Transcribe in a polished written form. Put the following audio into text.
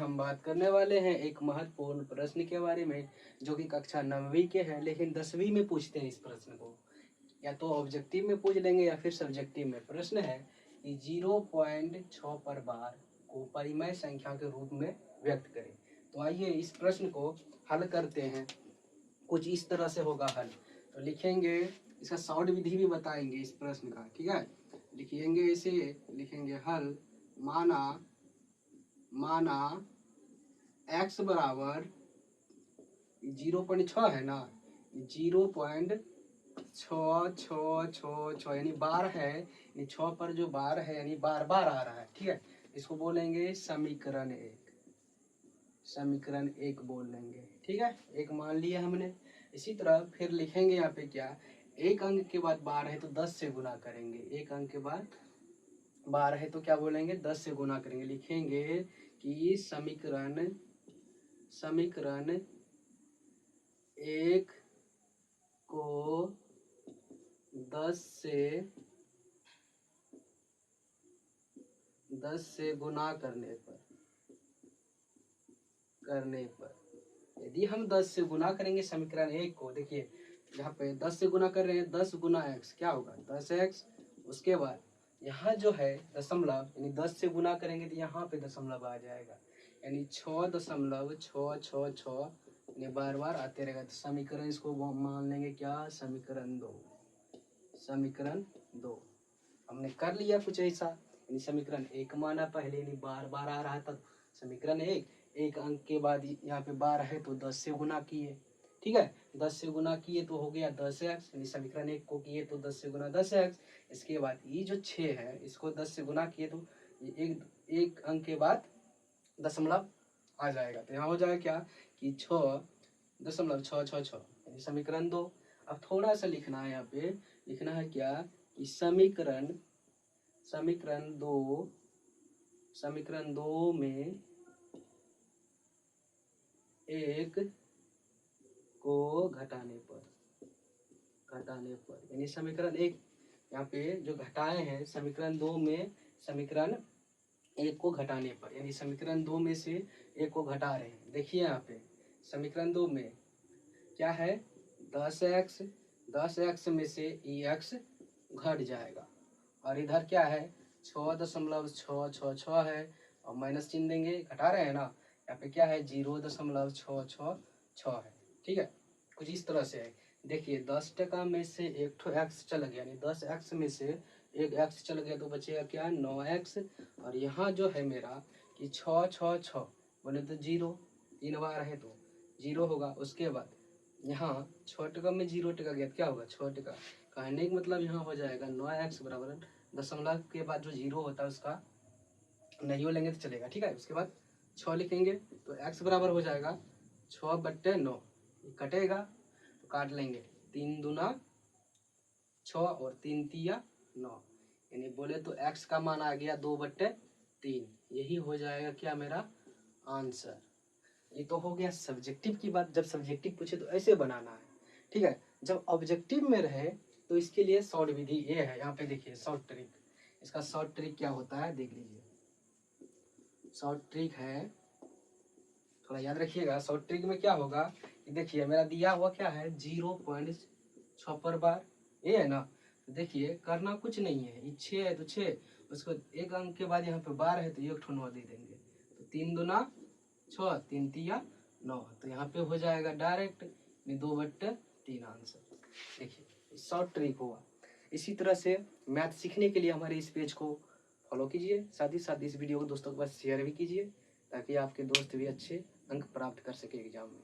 हम बात करने वाले हैं एक महत्वपूर्ण प्रश्न के बारे में, जो कि कक्षा 9वीं के हैं, लेकिन 10वीं में पूछते हैं इस प्रश्न को। या तो ऑब्जेक्टिव में पूछ लेंगे या फिर सब्जेक्टिव में। प्रश्न है कि 0.6 पर बार को परिमेय संख्या के रूप में व्यक्त करें। तो आइए इस प्रश्न को हल करते हैं। कुछ इस तरह से होगा हल। तो लिखेंगे, इसका शॉर्ट विधि भी बताएंगे इस प्रश्न का, ठीक है। लिखेंगे इसे, लिखेंगे हल। माना x बराबर 0.6 है ना, 0.6666 यानी बार है, यानी 6 पर जो बार है यानी बार बार आ रहा है, ठीक है। इसको बोलेंगे समीकरण एक बोल लेंगे, ठीक है। एक मान लिया हमने। इसी तरह फिर लिखेंगे यहाँ पे क्या, एक अंक के बाद बार है तो 10 से गुना करेंगे। एक अंक के बाद बार है तो क्या बोलेंगे, 10 से गुना करेंगे। लिखेंगे कि समीकरण एक को 10 से गुना करने पर यदि हम 10 से गुना करेंगे समीकरण एक को, देखिए यहाँ पे 10 से गुना कर रहे हैं, 10 गुना x क्या होगा 10x। उसके बाद यहाँ जो है दशमलव, यानी 10 से गुना करेंगे तो यहाँ पे दशमलव आ जाएगा, यानी 6.666 यानी बार बार आते रहेगा। तो समीकरण इसको मान लेंगे क्या, समीकरण दो। हमने कर लिया कुछ ऐसा, यानी समीकरण एक माना पहले, यानी बार बार आ रहा था समीकरण एक अंक के बाद यहाँ पे बार है तो 10 से गुना किए, ठीक है। 10 से गुना किए तो हो गया 10x, यानी समीकरण एक को किए तो 10 से गुना 10x। इसके बाद ये जो 6 है इसको 10 से गुना किए तो एक अंक के बाद दशमलव आ जाएगा। तो यहाँ हो जाएगा क्या कि 6.666 यानी समीकरण दो। अब थोड़ा सा लिखना है, यहाँ पे लिखना है क्या कि समीकरण दो में एक को घटाने पर यानी समीकरण एक यहाँ पे जो घटाए हैं समीकरण दो में, समीकरण एक को घटाने पर, यानी समीकरण दो में से एक को घटा रहे हैं। देखिए यहाँ पे समीकरण दो में क्या है 10x में से x घट जाएगा, और इधर क्या है 6.666 है, और माइनस चिन्ह देंगे, घटा रहे हैं ना। यहाँ पे क्या है 0.666 है, ठीक है। कुछ इस तरह से है। देखिए 10% में से एक ठो x चल गया, यानी 10x में से एक x चल गया तो बचेगा क्या 9x। और यहाँ जो है मेरा कि 666 बोले तो 0 3 बार है तो 0 होगा। उसके बाद यहाँ 6% में 0% गया क्या होगा 6%। कहने का मतलब यहाँ हो जाएगा 9x बराबर दशमलव के बाद जो 0 होता है उसका नहीं लेंगे तो चलेगा, ठीक है। उसके बाद 6 लिखेंगे तो x बराबर हो जाएगा 6/9, कटेगा तो काट लेंगे 3 दूना 6 और 3 तिया 9, यानी बोले तो x का मान आ गया 2/3। यही हो जाएगा क्या मेरा आंसर। ये तो हो गया सब्जेक्टिव की बात। जब सब्जेक्टिव पूछे तो ऐसे बनाना है, ठीक है। जब ऑब्जेक्टिव में रहे तो इसके लिए शॉर्ट विधि ये है। यहाँ पे देखिए शॉर्ट ट्रिक, इसका शॉर्ट ट्रिक क्या होता है देख लीजिए। शॉर्ट ट्रिक है, थोड़ा याद रखिएगा। शॉर्ट ट्रिक में क्या होगा कि देखिए मेरा दिया हुआ क्या है 0.6 पर बार, ये है ना। तो देखिए करना कुछ नहीं है, ये 6 है तो 6, उसको एक अंक के बाद यहाँ पे बार है तो एक ठो 9 दे देंगे। तो 3 दूना 6 3 तिया 9, तो यहाँ पे हो जाएगा डायरेक्ट 2/3 आंसर। देखिए शॉर्ट ट्रिक हुआ। इसी तरह से मैथ सीखने के लिए हमारे इस पेज को फॉलो कीजिए, साथ ही साथ इस वीडियो को दोस्तों के पास शेयर भी कीजिए, ताकि आपके दोस्त भी अच्छे अंक प्राप्त कर सके एग्जाम में।